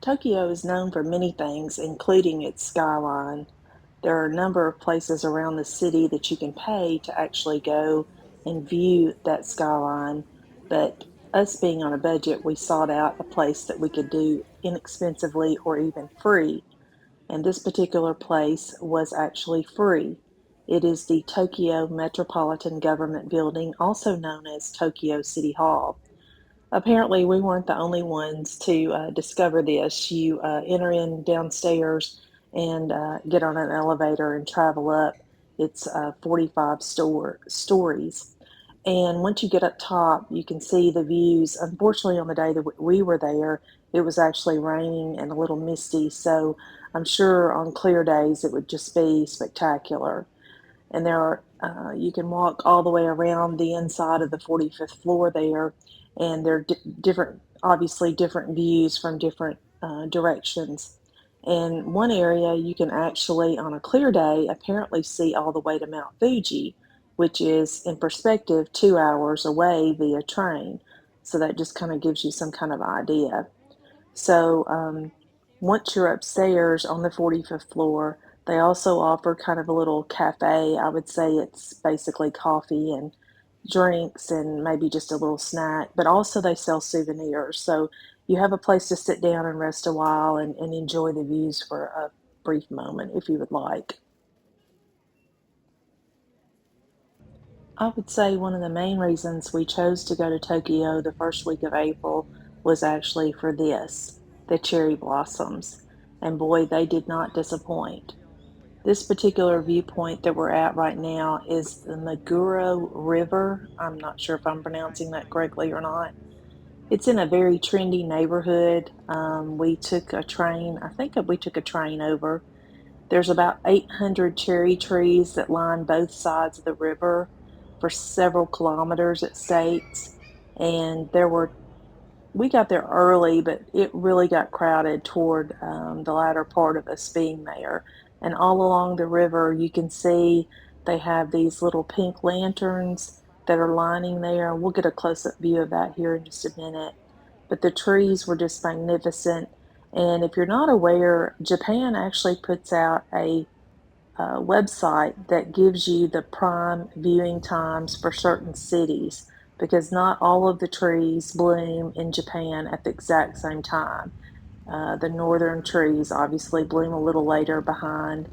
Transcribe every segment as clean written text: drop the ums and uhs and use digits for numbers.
Tokyo is known for many things, including its skyline. There are a number of places around the city that you can pay to actually go and view that skyline. But us being on a budget, we sought out a place that we could do inexpensively or even free. And this particular place was actually free. It is the Tokyo Metropolitan Government Building, also known as Tokyo City Hall. Apparently, we weren't the only ones to discover this. You enter in downstairs and get on an elevator and travel up. It's 45 stories. And once you get up top, you can see the views. Unfortunately, on the day that we were there, it was actually raining and a little misty. So I'm sure on clear days it would just be spectacular. And there are you can walk all the way around the inside of the 45th floor there, and there are different, obviously different views from different directions. And one area you can actually, on a clear day, apparently see all the way to Mount Fuji, which is in perspective 2 hours away via train. So that just kind of gives you some kind of idea. So once you're upstairs on the 45th floor, they also offer kind of a little cafe. I would say it's basically coffee and drinks and maybe just a little snack, but also they sell souvenirs. So you have a place to sit down and rest a while and enjoy the views for a brief moment if you would like. I would say one of the main reasons we chose to go to Tokyo the first week of April was actually for this, the cherry blossoms. And boy, they did not disappoint. This particular viewpoint that we're at right now is the Meguro River. I'm not sure if I'm pronouncing that correctly or not. It's in a very trendy neighborhood. We took a train, I think we took a train over. There's about 800 cherry trees that line both sides of the river for several kilometers, it states. And we got there early, but it really got crowded toward the latter part of us being there. And all along the river, you can see they have these little pink lanterns that are lining there. We'll get a close up view of that here in just a minute. But the trees were just magnificent. And if you're not aware, Japan actually puts out a website that gives you the prime viewing times for certain cities because not all of the trees bloom in Japan at the exact same time. The northern trees obviously bloom a little later behind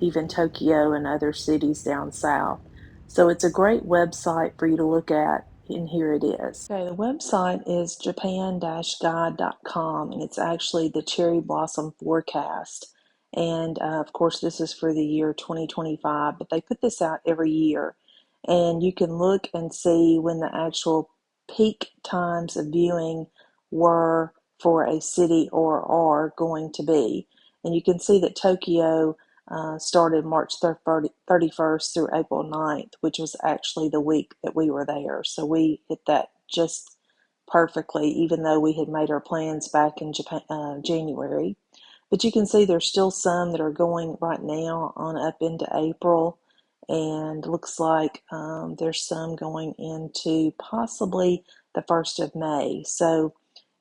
even Tokyo and other cities down south. So it's a great website for you to look at, and here it is. Okay, the website is japan-guide.com, and it's actually the cherry blossom forecast. And of course, this is for the year 2025, but they put this out every year. And you can look and see when the actual peak times of viewing were for a city or are going to be. And you can see that Tokyo started March 31st through April 9th, which was actually the week that we were there. So we hit that just perfectly, even though we had made our plans back in January. But you can see there's still some that are going right now on up into April, and looks like there's some going into possibly the 1st of May. So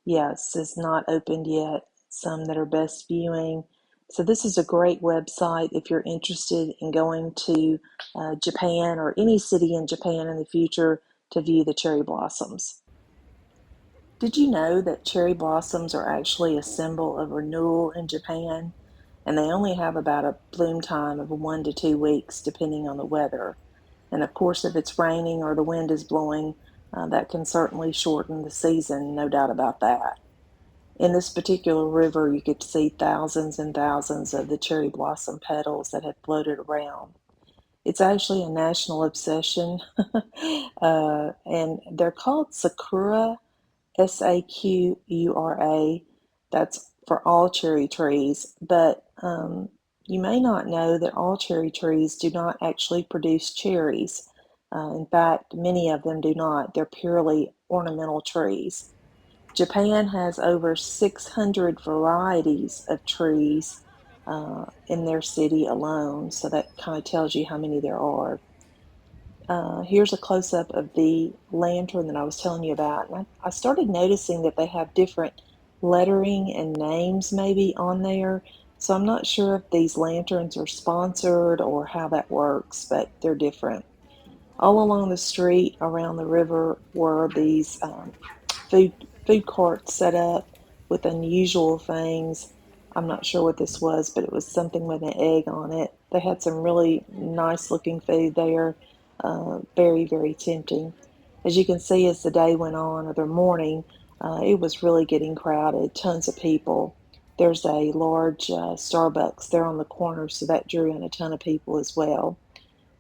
yes, it's not opened yet. Some that are best viewing. So this is a great website if you're interested in going to Japan or any city in Japan in the future to view the cherry blossoms. Did you know that cherry blossoms are actually a symbol of renewal in Japan? And they only have about a bloom time of 1 to 2 weeks depending on the weather. And of course, if it's raining or the wind is blowing, that can certainly shorten the season, no doubt about that. In this particular river, you could see thousands and thousands of the cherry blossom petals that had floated around. It's actually a national obsession, and they're called sakura, Sakura. That's for all cherry trees, but you may not know that all cherry trees do not actually produce cherries. In fact, many of them do not. They're purely ornamental trees. Japan has over 600 varieties of trees in their city alone, so that kind of tells you how many there are. Here's a close up of the lantern that I was telling you about. And I started noticing that they have different lettering and names maybe on there. So I'm not sure if these lanterns are sponsored or how that works, but they're different. All along the street around the river were these food food carts set up with unusual things. I'm not sure what this was, but it was something with an egg on it. They had some really nice looking food there, very, very tempting. As you can see, as the day went on, or the morning, it was really getting crowded, tons of people. There's a large Starbucks there on the corner, so that drew in a ton of people as well.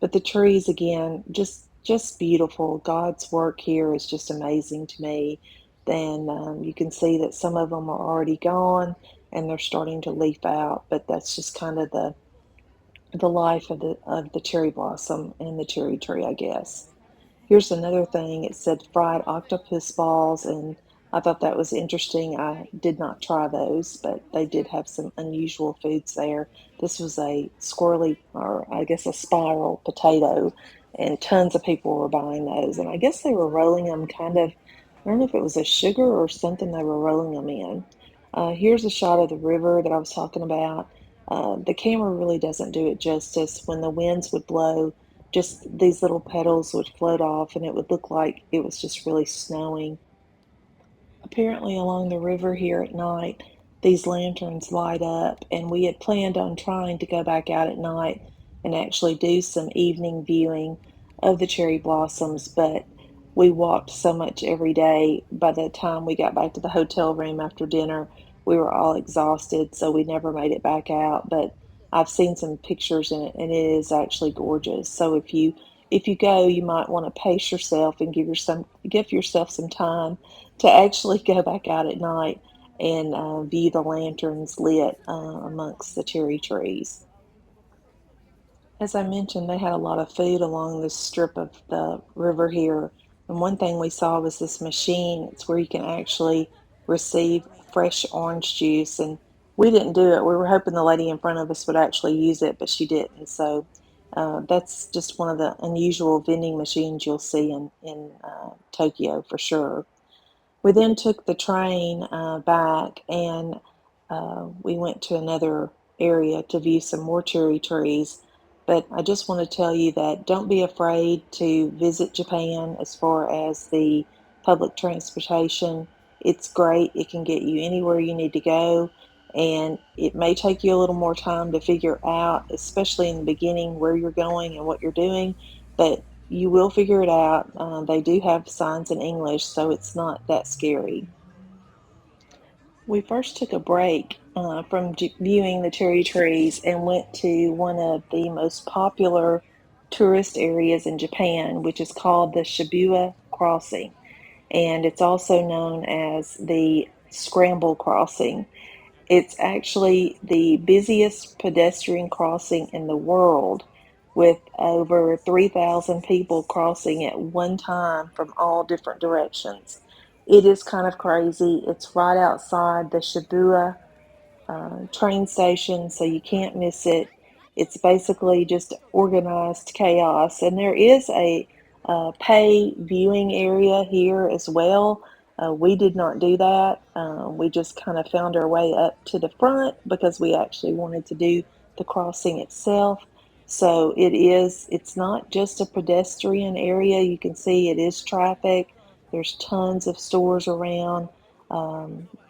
But the trees again, just beautiful. God's work here is just amazing to me. Then you can see that some of them are already gone and they're starting to leaf out. But that's just kind of the life of the cherry blossom and the cherry tree, I guess. Here's another thing. It said fried octopus balls, and I thought that was interesting. I did not try those, but they did have some unusual foods there. This was a squirrely, or I guess a spiral potato, and tons of people were buying those. And I guess they were rolling them kind of, I don't know if it was a sugar or something they were rolling them in. Here's a shot of the river that I was talking about. The camera really doesn't do it justice. When the winds would blow, just these little petals would float off and it would look like it was just really snowing. Apparently, along the river here at night, these lanterns light up, and we had planned on trying to go back out at night and actually do some evening viewing of the cherry blossoms, but we walked so much every day. By the time we got back to the hotel room after dinner, we were all exhausted, so we never made it back out. But I've seen some pictures in it, and it is actually gorgeous. So if you go, you might want to pace yourself and give yourself some time to actually go back out at night and view the lanterns lit amongst the cherry trees. As I mentioned, they had a lot of food along this strip of the river here. And one thing we saw was this machine. It's where you can actually receive fresh orange juice. And we didn't do it. We were hoping the lady in front of us would actually use it, but she didn't. So that's just one of the unusual vending machines you'll see in Tokyo for sure. We then took the train back and we went to another area to view some more cherry trees. But I just want to tell you that don't be afraid to visit Japan as far as the public transportation. It's great, it can get you anywhere you need to go. And it may take you a little more time to figure out, especially in the beginning, where you're going and what you're doing. But you will figure it out. They do have signs in English, so it's not that scary. We first took a break from viewing the cherry trees and went to one of the most popular tourist areas in Japan, which is called the Shibuya Crossing. And it's also known as the Scramble Crossing. It's actually the busiest pedestrian crossing in the world, with over 3,000 people crossing at one time from all different directions. It is kind of crazy. It's right outside the Shibuya train station, so you can't miss it. It's basically just organized chaos, and there is a pay viewing area here as well. We did not do that. We just kind of found our way up to the front because we actually wanted to do the crossing itself. So it's not just a pedestrian area. You can see it is traffic. There's tons of stores around.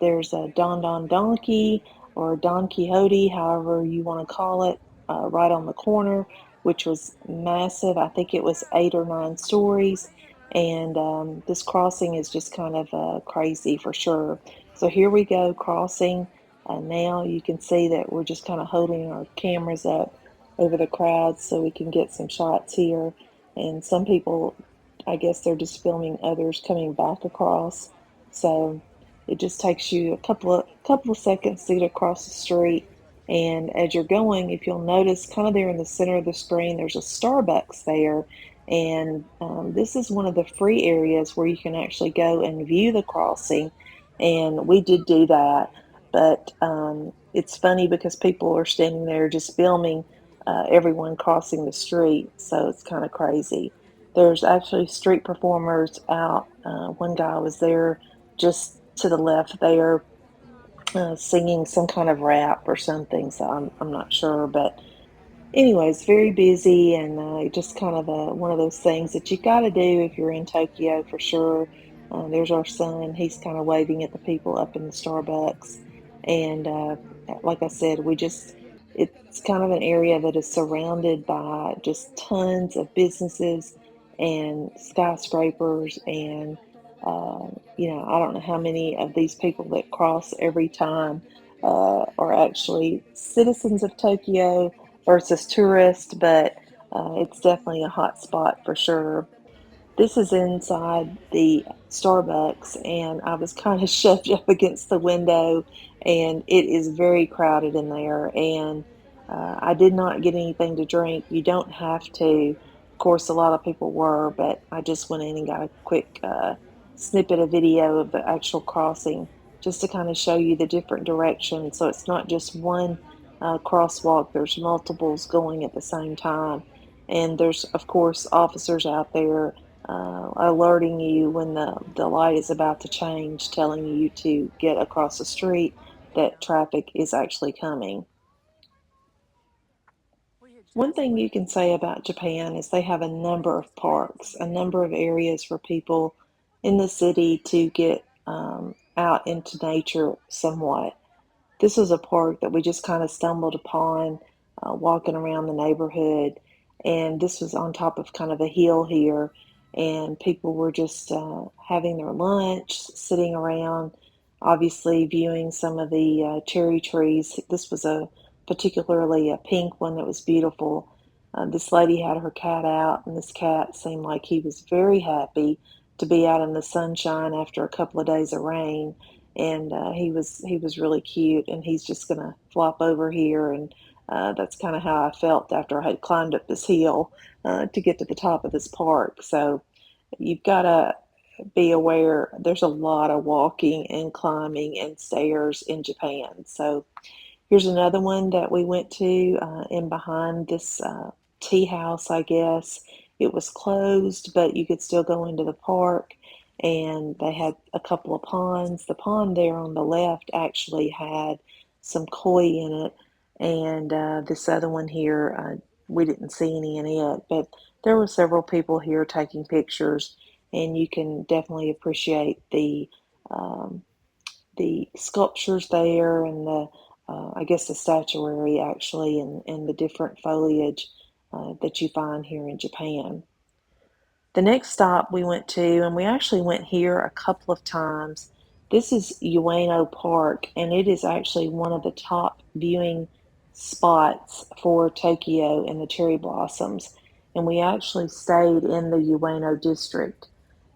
There's a Don Don Donkey or Don Quixote, however you want to call it, right on the corner, which was massive. I think it was 8 or 9 stories. And this crossing is just kind of crazy for sure. So here we go crossing. Now you can see that we're just kind of holding our cameras up over the crowd so we can get some shots here. And some people, I guess they're just filming others coming back across. So it just takes you a couple of seconds to get across the street. And as you're going, if you'll notice, kind of there in the center of the screen, there's a Starbucks there. And this is one of the free areas where you can actually go and view the crossing. And we did do that. But it's funny because people are standing there just filming everyone crossing the street. So it's kind of crazy. There's actually street performers out. One guy was there just to the left there. singing some kind of rap or something. So I'm not sure, but anyways, very busy and just kind of one of those things that you got to do if you're in Tokyo for sure. There's our son. He's kind of waving at the people up in the Starbucks. And like I said, it's kind of an area that is surrounded by just tons of businesses and skyscrapers. And, I don't know how many of these people that cross every time are actually citizens of Tokyo versus tourist, but it's definitely a hot spot for sure. This is inside the Starbucks, and I was kind of shoved up against the window, and it is very crowded in there. And I did not get anything to drink. You don't have to. Of course, a lot of people were, but I just went in and got a quick snippet of video of the actual crossing just to kind of show you the different directions. So it's not just one crosswalk, there's multiples going at the same time. And there's, of course, officers out there alerting you when the light is about to change, telling you to get across the street, that traffic is actually coming. One thing you can say about Japan is they have a number of parks, a number of areas for people in the city to get out into nature somewhat. This was a park that we just kind of stumbled upon walking around the neighborhood. And this was on top of kind of a hill here. And people were just having their lunch, sitting around, obviously viewing some of the cherry trees. This was particularly a pink one that was beautiful. This lady had her cat out, and this cat seemed like he was very happy to be out in the sunshine after a couple of days of rain. And he was really cute, and he's just gonna flop over here. And that's kind of how I felt after I had climbed up this hill to get to the top of this park. So you've got to be aware there's a lot of walking and climbing and stairs in Japan. So here's another one that we went to in behind this tea house, I guess. It was closed, but you could still go into the park, and they had a couple of ponds. The pond there on the left actually had some koi in it, and this other one here, we didn't see any in it, but there were several people here taking pictures, and you can definitely appreciate um, the sculptures there and I guess the statuary actually, and the different foliage that you find here in Japan. The next stop we went to, and we actually went here a couple of times. This is Ueno Park, and it is actually one of the top viewing spots for Tokyo and the cherry blossoms. And we actually stayed in the Ueno district,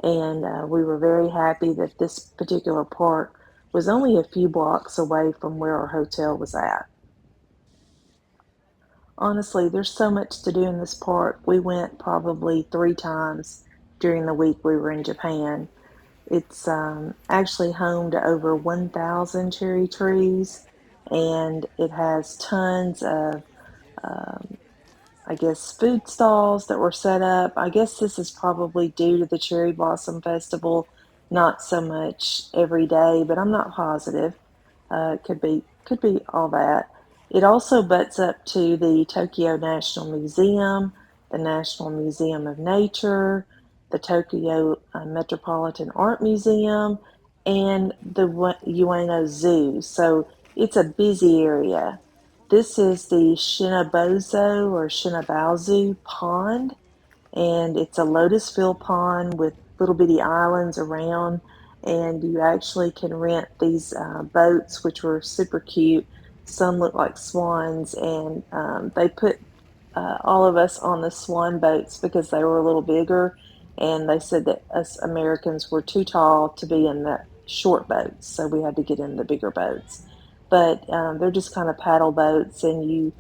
and we were very happy that this particular park was only a few blocks away from where our hotel was at. Honestly, there's so much to do in this park. We went probably 3 times during the week we were in Japan. It's actually home to over 1,000 cherry trees, and it has tons of, um, I guess, food stalls that were set up. I guess this is probably due to the Cherry Blossom Festival, not so much every day, but I'm not positive. It could be all that. It also butts up to the Tokyo National Museum, the National Museum of Nature, the Tokyo Metropolitan Art Museum, and the Ueno Zoo. So it's a busy area. This is the Shinabozo or Shinabazu Pond, and it's a lotus fill pond with little bitty islands around. And you actually can rent these boats, which were super cute. Some look like swans, and they put all of us on the swan boats because they were a little bigger, and they said that us Americans were too tall to be in the short boats, so we had to get in the bigger boats. But they're just kind of paddle boats, and you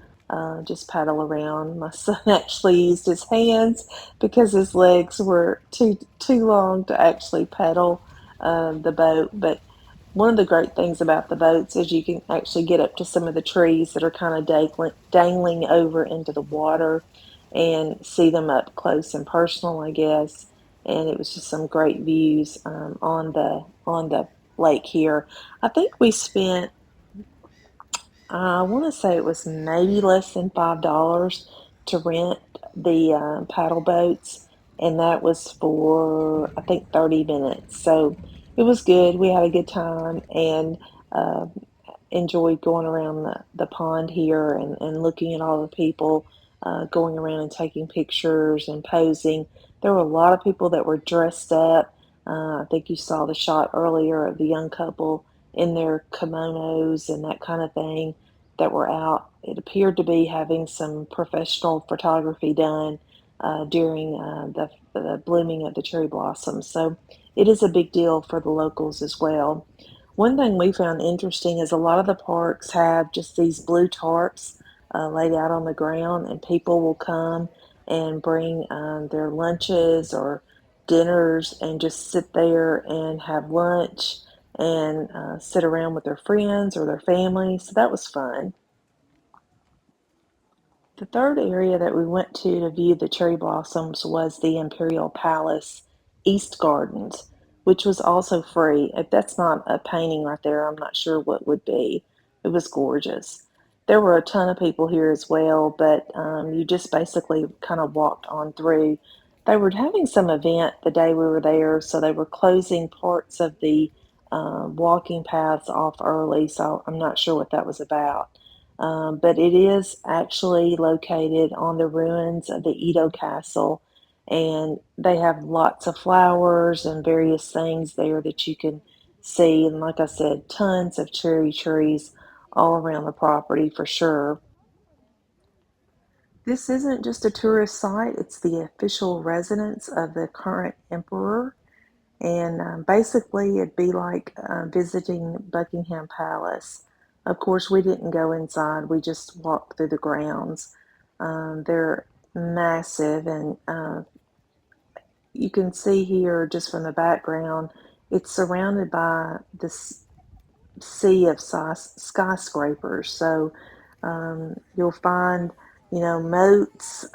just paddle around. My son actually used his hands because his legs were too long to actually paddle the boat. But one of the great things about the boats is you can actually get up to some of the trees that are kind of dangling over into the water and see them up close and personal, I guess. And it was just some great views on the lake here. I think we spent. I want to say it was maybe less than $5 to rent the paddle boats, and that was for I think 30 minutes. So it was good. We had a good time and uh, enjoyed going around the pond here and looking at all the people going around and taking pictures and posing. There were a lot of people that were dressed up. I think you saw the shot earlier of the young couple in their kimonos and that kind of thing that were out. It appeared to be having some professional photography done during the blooming of the cherry blossoms. So it is a big deal for the locals as well. One thing we found interesting is a lot of the parks have just these blue tarps laid out on the ground, and people will come and bring their lunches or dinners and just sit there and have lunch and sit around with their friends or their family. So that was fun. The third area that we went to view the cherry blossoms was the Imperial Palace East Gardens, which was also free. If that's not a painting right there, I'm not sure what would be. It was gorgeous. There were a ton of people here as well, but you just basically kind of walked on through. They were having some event the day we were there, so they were closing parts of the walking paths off early, so I'm not sure what that was about. But it is actually located on the ruins of the Edo Castle, and they have lots of flowers and various things there that you can see. And like I said, tons of cherry trees all around the property for sure. This isn't just a tourist site, it's the official residence of the current emperor. And basically, it'd be like visiting Buckingham Palace. Of course, we didn't go inside, we just walked through the grounds. They're massive, and you can see here just from the background, it's surrounded by this sea of skyscrapers. So you'll find, moats,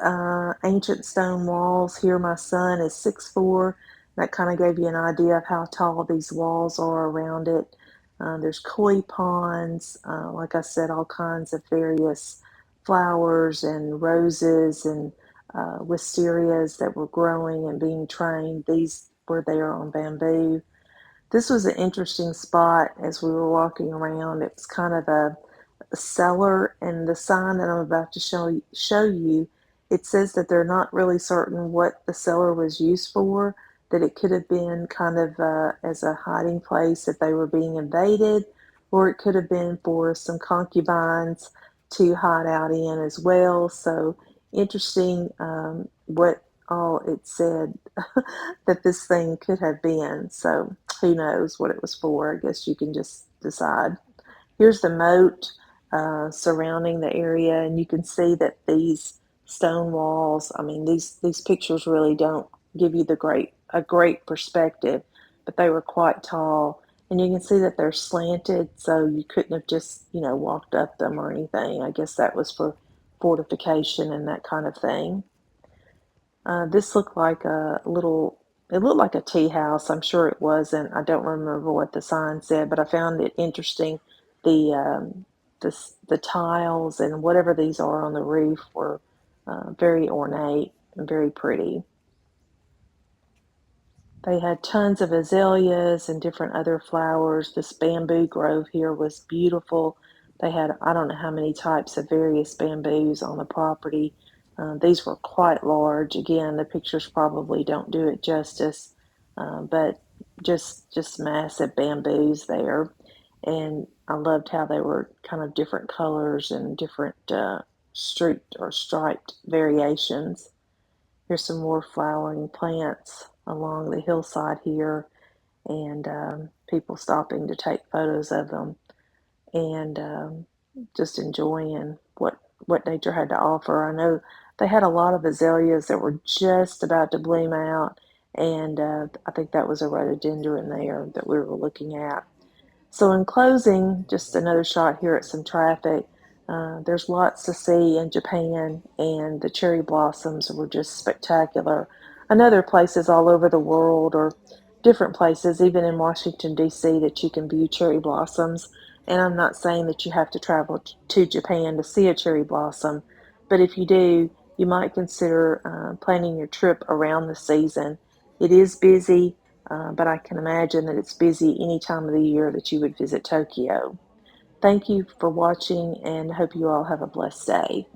ancient stone walls. Here, my son is 6'4". That kind of gave you an idea of how tall these walls are around it. There's koi ponds, like I said, all kinds of various flowers and roses and wisterias that were growing and being trained. These were there on bamboo. This was an interesting spot as we were walking around. It was kind of a cellar, and the sign that I'm about to show you, it says that they're not really certain what the cellar was used for, that it could have been kind of as a hiding place if they were being invaded, or it could have been for some concubines to hide out in as well. So interesting what all it said that this thing could have been. So who knows what it was for? I guess you can just decide. Here's the moat surrounding the area, and you can see that these stone walls. I mean, these pictures really don't give you a great perspective, but they were quite tall, and you can see that they're slanted, so you couldn't have just walked up them or anything. I guess that was for fortification and that kind of thing. This looked like a little, it looked like a tea house. I'm sure it wasn't. I don't remember what the sign said, but I found it interesting. The the tiles and whatever these are on the roof were very ornate and very pretty. They had tons of azaleas and different other flowers. This bamboo grove here was beautiful. They had, I don't know how many types of various bamboos on the property. These were quite large. Again, the pictures probably don't do it justice, but just massive bamboos there. And I loved how they were kind of different colors and different streaked or striped variations. Here's some more flowering plants along the hillside here, and people stopping to take photos of them and just enjoying what nature had to offer. I know they had a lot of azaleas that were just about to bloom out, and I think that was a rhododendron there that we were looking at. So, in closing, just another shot here at some traffic. There's lots to see in Japan, and the cherry blossoms were just spectacular. I know there are places all over the world, or different places, even in Washington, D.C., that you can view cherry blossoms. And I'm not saying that you have to travel to Japan to see a cherry blossom, but if you do, you might consider planning your trip around the season. It is busy, but I can imagine that it's busy any time of the year that you would visit Tokyo. Thank you for watching and hope you all have a blessed day.